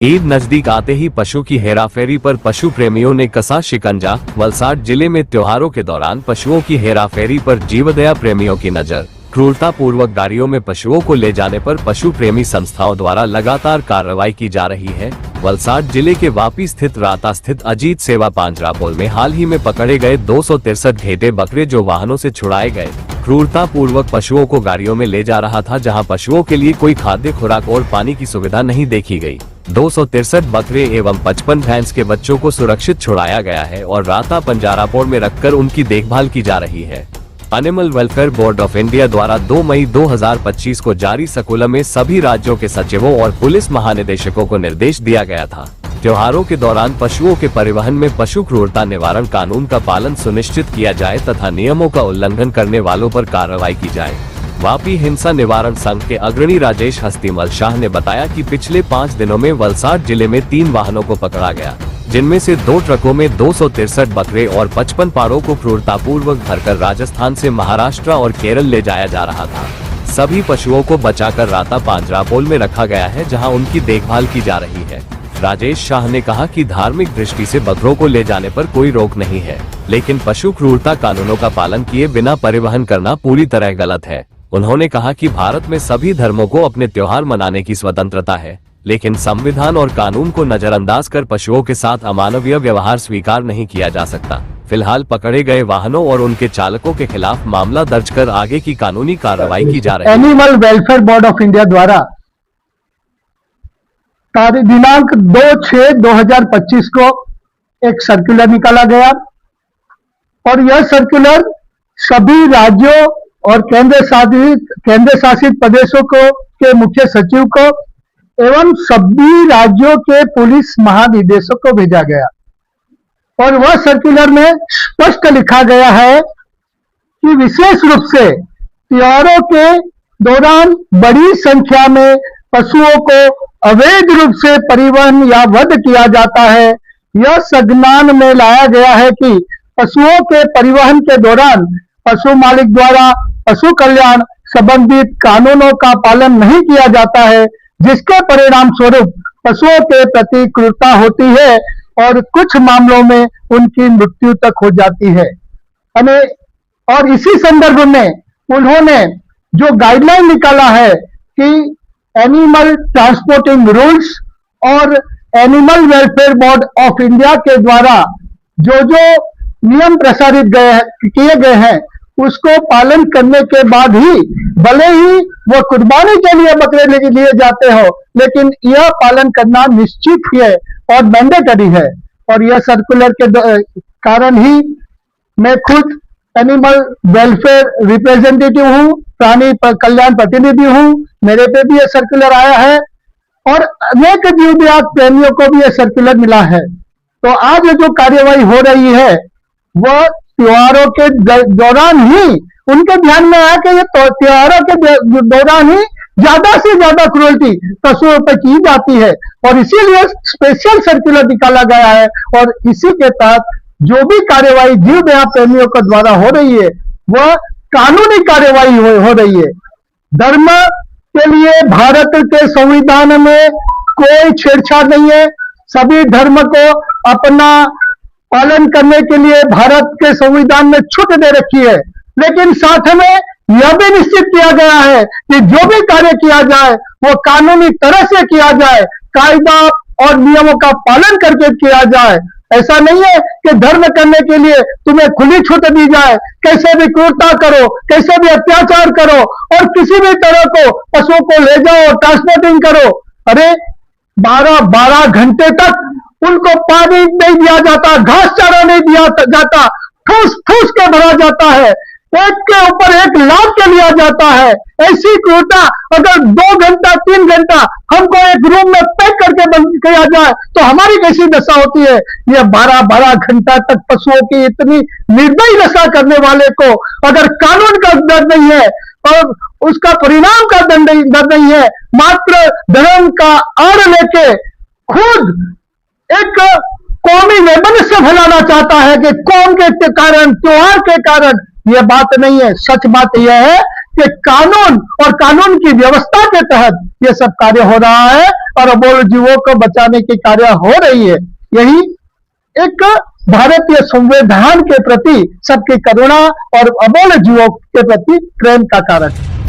ईद नजदीक आते ही पशु की हेराफेरी पर पशु प्रेमियों ने कसा शिकंजा। वलसाड जिले में त्योहारों के दौरान पशुओं की हेराफेरी पर जीवदया प्रेमियों की नजर। क्रूरता पूर्वक गाड़ियों में पशुओं को ले जाने पर पशु प्रेमी संस्थाओं द्वारा लगातार कार्रवाई की जा रही है। वलसाड जिले के वापी स्थित राता स्थित अजीत सेवा पांजरापोल में हाल ही में पकड़े गए 263 घेटे बकरे जो वाहनों से छुड़ाए गए। क्रूरता पूर्वक पशुओं को गाड़ियों में ले जा रहा था, जहां पशुओं के लिए कोई खाद्य खुराक और पानी की सुविधा नहीं देखी गई। 263 बकरे एवं 55 भैंस के बच्चों को सुरक्षित छुड़ाया गया है और राता पंजारापोल में रखकर उनकी देखभाल की जा रही है। Animal welfare board of India द्वारा 2 मई 2025 को जारी सर्कुलर में सभी राज्यों के सचिवों और पुलिस महानिदेशकों को निर्देश दिया गया था। त्योहारों के दौरान पशुओं के परिवहन में पशु क्रूरता निवारण कानून का पालन सुनिश्चित किया जाए तथा नियमों का उल्लंघन करने वालों पर कार्रवाई की जाए। वापी हिंसा निवारण संघ के अग्रणी राजेश हस्तीमल शाह ने बताया कि पिछले 5 दिनों में वलसाड जिले में 3 वाहनों को पकड़ा गया, जिनमें से 2 ट्रकों में 263 बकरे और 55 पाड़ों को क्रूरतापूर्वक भरकर राजस्थान से महाराष्ट्र और केरल ले जाया जा रहा था। सभी पशुओं को बचाकर राता पांजरापोल में रखा गया है, जहां उनकी देखभाल की जा रही है। राजेश शाह ने कहा कि धार्मिक दृष्टि से बकरों को ले जाने पर कोई रोक नहीं है, लेकिन पशु क्रूरता कानूनों का पालन किए बिना परिवहन करना पूरी तरह गलत है। उन्होंने कहा कि भारत में सभी धर्मों को अपने त्योहार मनाने की स्वतंत्रता है, लेकिन संविधान और कानून को नजरअंदाज कर पशुओं के साथ अमानवीय व्यवहार स्वीकार नहीं किया जा सकता। फिलहाल पकड़े गए वाहनों और उनके चालकों के खिलाफ मामला दर्ज कर आगे की कानूनी कार्रवाई की जा रही है। Animal welfare board of India द्वारा दिनांक 2/6/2025 को एक सर्कुलर निकाला गया और यह सर्कुलर सभी राज्यों और केंद्र शासित प्रदेशों के मुख्य सचिव को एवं सभी राज्यों के पुलिस महानिदेशक को भेजा गया और वह सर्कुलर में स्पष्ट लिखा गया है कि विशेष रूप से त्योहारों के दौरान बड़ी संख्या में पशुओं को अवैध रूप से परिवहन या वध किया जाता है। यह संज्ञान में लाया गया है कि पशुओं के परिवहन के दौरान पशु मालिक द्वारा पशु कल्याण संबंधित कानूनों का पालन नहीं किया जाता है, जिसके परिणाम स्वरूप पशुओं के प्रति क्रूरता होती है और कुछ मामलों में उनकी मृत्यु तक हो जाती है। और इसी संदर्भ में उन्होंने जो गाइडलाइन निकाला है कि एनिमल ट्रांसपोर्टिंग रूल्स और animal welfare board of India के द्वारा जो नियम प्रसारित किए गए हैं उसको पालन करने के बाद ही भले ही वो कुर्बानी के लिए बकरे लिए जाते हो, लेकिन यह पालन करना निश्चित ही है और मैंडेटरी है। और यह सर्कुलर के कारण ही मैं खुद एनिमल वेलफेयर रिप्रेजेंटेटिव हूँ, प्राणी कल्याण प्रतिनिधि हूँ। मेरे पे भी यह सर्कुलर आया है और अनेक जीवदया प्रेमियों को भी यह सर्कुलर मिला है। तो आज जो कार्यवाही हो रही है वह त्योहारों के दौरान ही उनके ध्यान में आया कि ये त्योहारों के दौरान ही ज्यादा से ज्यादा क्रूरती पशुओं पर की जाती है और इसीलिए स्पेशल सर्कुलर निकाला गया है। और इसी के तहत जो भी कार्यवाही जीवदया प्रेमियों के द्वारा हो रही है वह कानूनी कार्यवाही हो रही है। धर्म के लिए भारत के संविधान में कोई छेड़छाड़ नहीं है। सभी धर्म को अपना पालन करने के लिए भारत के संविधान में छूट दे रखी है, लेकिन साथ में यह भी निश्चित किया गया है कि जो भी कार्य किया जाए वो कानूनी तरह से किया जाए, कायदा और नियमों का पालन करके किया जाए। ऐसा नहीं है कि धर्म करने के लिए तुम्हें खुली छूट दी जाए, कैसे भी क्रूरता करो, कैसे भी अत्याचार करो और किसी भी तरह को पशुओं को ले जाओ, ट्रांसपोर्टिंग करो। अरे 12-12 घंटे तक उनको पानी नहीं दिया जाता, घास चारा नहीं दिया जाता, ठूस ठूस के भरा जाता है, एक के ऊपर एक लाद के लिया जाता है। ऐसी क्रूरता अगर 2 घंटा 3 घंटा हमको एक रूम में पैक करके बंद किया जाए तो हमारी कैसी दशा होती है। ये 12-12 घंटा तक पशुओं की इतनी निर्दयी दशा करने वाले को अगर कानून का डर नहीं है और उसका परिणाम का दंड नहीं है, मात्र धर्म का आड़ लेके खुद एक कौमी वैमनस्य फैलाना चाहता है कि कौम के कारण, त्योहार के कारण, यह बात नहीं है। सच बात यह है कि कानून और कानून की व्यवस्था के तहत ये सब कार्य हो रहा है और अबोल जीवों को बचाने की कार्य हो रही है। यही एक भारतीय संविधान के प्रति सबकी करुणा और अबोल जीवों के प्रति प्रेम का कारण है।